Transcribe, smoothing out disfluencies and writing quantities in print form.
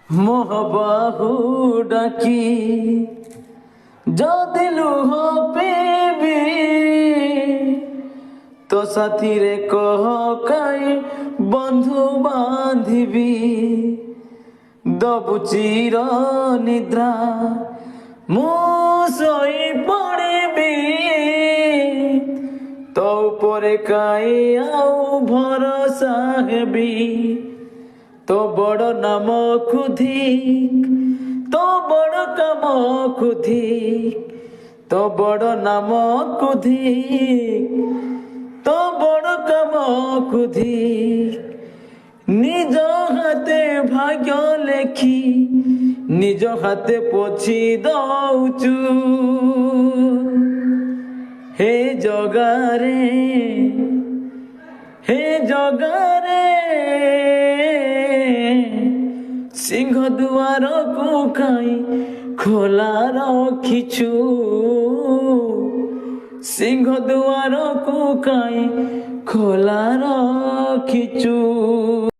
মোহবাহু ডাকি যদি লুহ পেবি তো সাথীরে কহ কাই বন্ধু বাঁধিবি দবু চির নিদ্রা ମୁଁ ଶୋଇ ପଡ଼ିବି ତୋ ଉପରେ କାଇଁ ଆଉ ଭରସା ହେବି ତୋ ବଡ଼ ନାମକୁ ଧିକ୍ ତୋ ବଡ଼ କାମକୁ ଧିକ୍ ତୋ ବଡ଼ ନାମକୁ ଧିକ୍ ତୋ ବଡ଼ କାମକୁ ଧିକ୍ নিজ হাতে ভাগ্য লেখি নিজ হাতে পছি দৌচু হে জগারে সিংহ দুয়ারକୁ କାଇଁ খোলা ରଖିଛୁ সিংহ দুয়ারକୁ କାଇଁ খোলা ରଖିଛୁ।